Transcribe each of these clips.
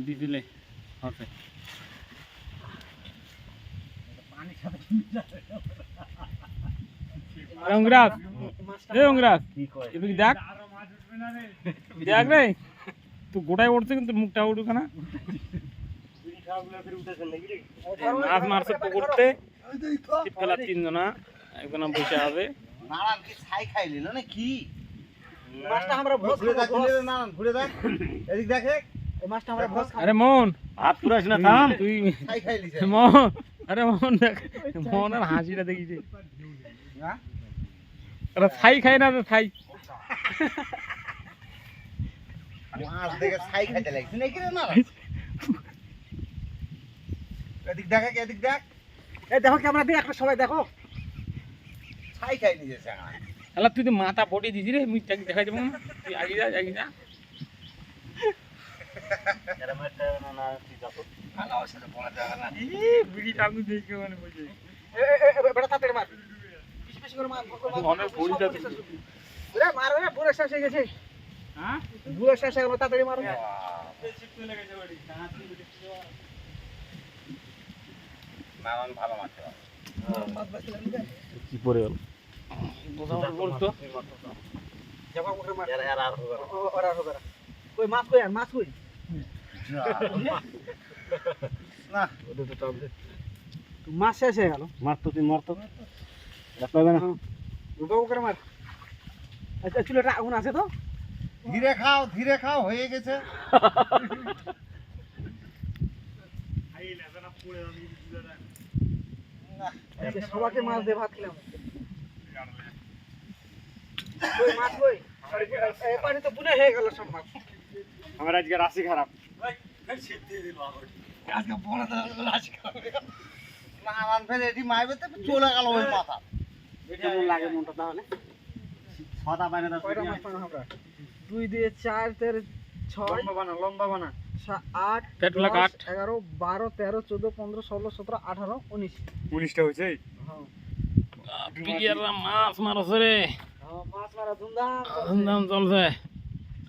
দিদিলে হবে অঙ্গরাজ এ অঙ্গরাজ এদিকে দেখ দেখ রে তুই গোটায় উঠছে কিন্তু মুখটা উঠুক না মাছ মারছে পুকুরতে ছিপ ফেলা 3 জনা একজনা বসে হবে নারায়ণ কি ছাই খাইলিল না কি মাছটা আমরা ভোজ ঘুরে দেখ খাবো, ভোজ। নারায়ণ ঘুরে দেখ এদিক দেখ এই মাছটা আমরা ভোজ খাবো। আরে মোহন হাত পুরাস না থাম তুই ছাই খাইলিস মোহন আরে মোহন দেখ মোহন আর হাসিটা দেখিছে হ্যাঁ আরে ছাই খাই না তো ছাই মাছ দেখে ছাই খাইতে লাগছে নাকি রে নারায়ণ এদিক দেখ এদিক দেখ এই দেখো ক্যামেরা দিয়ে একটা সবাই দেখো ছাই খাই নিজেছে আলা তুই তো মাথা পটি দিছি রে মুই তাকে দেখাই দেব না তুই আগে যা বিড়ি টাকু দেখে মানে বুঝে বেটা তাড়াতাড়ি মার বেশি বেশি করে মার অনেক বড়িটা রে মার রে পুরো শেষ হয়ে গেছে হ্যাঁ পুরো শেষ হয়ে গেল তাড়াতাড়ি মার নারায়ণ ভালো মাছ কি পরে গেল বলতো জবা করে মার ওরা হবে কই মাছ কই আর মাছ কই না মাছ শেষ হয়ে গেল মারতো তুই মারতো পাবে না রূপাও করে মার আচ্ছা চুলেটা আগুন আছে তো ধীরে খাও হয়ে গেছে সবাইকে মাছ দিয়ে ভাত খেলাম কই মাছ কই এই পানি তো বুনে হয়ে গেল সব মাছ আমার আজকে রাশি খারাপ আজকে বড় রাশি খাবে নারায়ণ ফের এটি মাইবে তো চলে গেল ওই মাথা কেমন লাগে মনটা তাহলে ছটা বাইরে কয়টা মাছ পানো আমরা 2 দিয়ে 4 13 6 লম্বা বানা 8 পেটলা কাট 11 12 13 14 15 16 17 18 19 19টা হয়েছে হ্যাঁ পিলিয়াররা মাছ মারছে রে মাছ মারা ধুমধাম ধুমধাম চলছে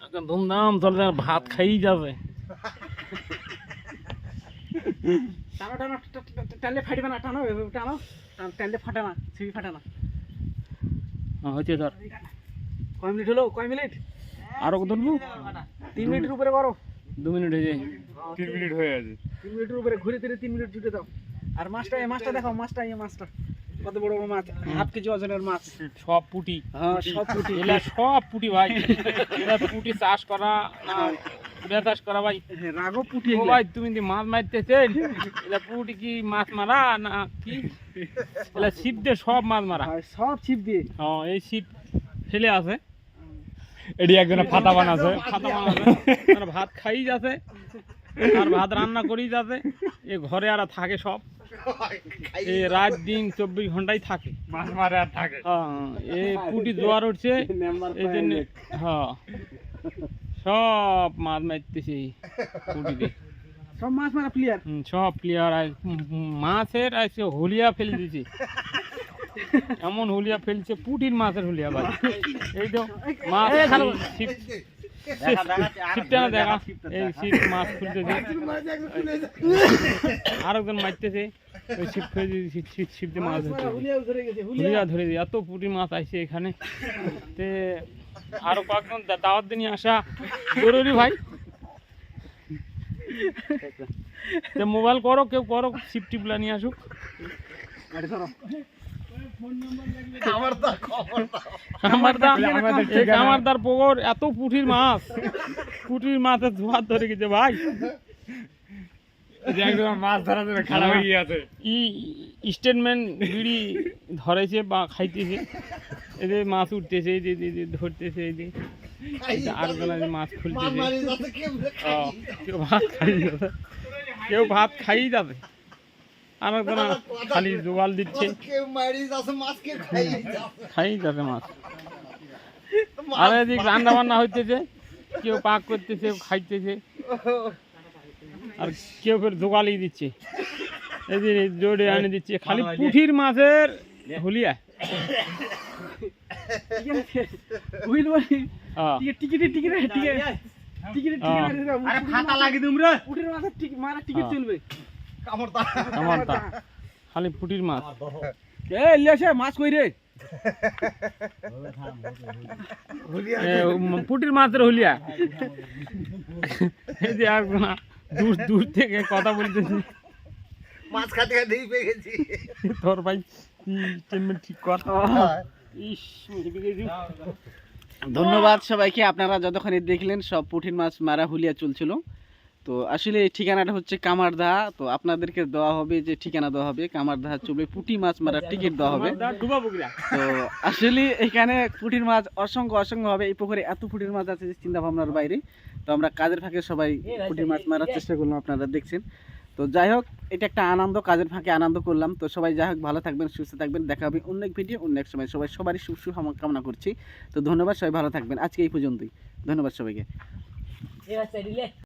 এখন ধুমধাম চলছে আর ভাত খাই যাবে টানো টানো টানলে ফাটবে না টানো এভাবে টানো টানলে ফাটে না ছিপি ফাটে না হচ্ছে ধর কয় মিনিট হলো কয় মিনিট আরো ধরবো 3 মিনিটের উপরে করো 2 মিনিট হয়ে যায় 3 মিনিট হয়ে আছে 3 মিনিটের উপরে ঘুরে ফিরে 3 মিনিট জুটে দাও আর মাছটা এই মাছটা দেখো মাছটা এই মাছটা কত বড় বড় মাছ হাফ কেজি ওজনের মাছ সব পুটি হ্যাঁ সব পুঁটি এলা সব পুটি ভাই এলা পুটি চাষ করা না পুটিয়া চাষ করা ভাই রাগও পুঁটি ও ভাই তুমি যে মাছ মারতেছেন এলা পুটি কি মাছ মারা না কি এলা ছিপ দিয়ে সব মাছ মারা সব ছিপ দিয়ে হ্যাঁ এই ছিপ ফেলে আছে এডি একজনে ফাটা বানাছে খাতা বানাবে আর ভাত খাই যাচ্ছে আর ভাত রান্না করি যাচ্ছে এ ঘরে আর থাকে সব এ রাত দিন 24 ঘন্টাই থাকে মাছ মারে আর থাকে হ্যাঁ এই পুটি জোয়ার উঠছে এই জন্য হ্যাঁ সব মাছ মারতেছে পুটিতে সব মাছ মারা প্লেয়ার সব প্লেয়ার মাছের আছে হুলিয়া ফেলে দিয়েছে এমন হুলিয়া ফেলছে পুটির মাছের হুলিয়া ভাই এই তো মাছ ছিপ ছিপটা না দেখা এই ছিপ মাছ খুলতেছে আরেকজন মারতেছে ওই ছিপ ফেলে ছিপ দিয়ে মাছ ধরতেছে হুলিয়াও ধরে গেছে হুলিয়া ধরে দিয়ে এত পুটি মাছ আসছে এখানে তে আরো কয়েকজন দাওয়াত দিয়ে নিয়ে আসা জরুরি ভাই তে মোবাইল করো কেউ করো ছিপ টিপলা নিয়ে আসুক আমারদার পুকুর এত পুঁটির মাছ পুঁটির মাছের জোয়ার ধরে গেছে ভাই মাছ ধরার জন্য খারাপ হয়ে গিয়েছে স্টেটমেন্ট বিড়ি ধরেছে বা খাইতেছে এই যে মাছ উঠতেছে এই যে ধরতেছে এই যে আর মাছ খুলতেছে কেউ ভাত খাই যাবে কেউ ভাত খাই যাবে আর একজনা খালি জোগাল দিচ্ছে খাই যাবে মাছ আর এদিকে রান্না বান্না হইতেছে কেউ পাক করতেছে খাইতেছে আর কেউ ফের জোগালি দিচ্ছে এই যে জোরে এনে দিচ্ছে খালি পুঁঠির মাছের হুলিয়া টিকিট টিকিট হ্যাঁ। মারি দাও আরে ফাটা লাগি দিম রে পুটির মাছের টিকিট মারা টিকিট হ্যাঁ। চলবে কামড়টা আমারটা খালি পুটির মাছ এ লিয়াছে মাছ কই রে পুটির মাছের হলিয়া এই যে আর না দূর দূর থেকে কথা বলতেছি মাছ খাতে খাতে পেয়ে গেছি তোর ভাই ট্রিটমেন্ট ঠিক কর ইস ধন্যবাদ সবাইকে আপনারা যতক্ষণ দেখলেন সব পুঁটির মাছ মারা হুলিয়া চলছিল তো আসলে এই ঠিকানাটা হচ্ছে কামারদা তো আপনাদেরকে দেওয়া হবে যে ঠিকানা দেওয়া হবে কামারদা চুবে পুঁটি মাছ মারার টিকিট দেওয়া হবে ডুবা বকরা তো আসলে এখানে পুঁটির মাছ অসংখ্য হবে এই পুকুরে এত পুঁটির মাছ আছে যে চিন্তা ভাবনার বাইরে তো আমরা কাজের ফাঁকে সবাই পুঁটির মাছ মারার চেষ্টা করলাম আপনারা দেখছেন তো যাই হোক এটা একটা আনন্দ কাজের ফাঁকে আনন্দ করলাম তো সবাই যাই হোক ভালো থাকবেন সুস্থ থাকবেন দেখা হবে অন্য এক ভিডিও অন্য এক সময় সবারই সুখ কামনা করছি তো ধন্যবাদ সবাই ভালো থাকবেন আজকে এই পর্যন্তই ধন্যবাদ সবাইকে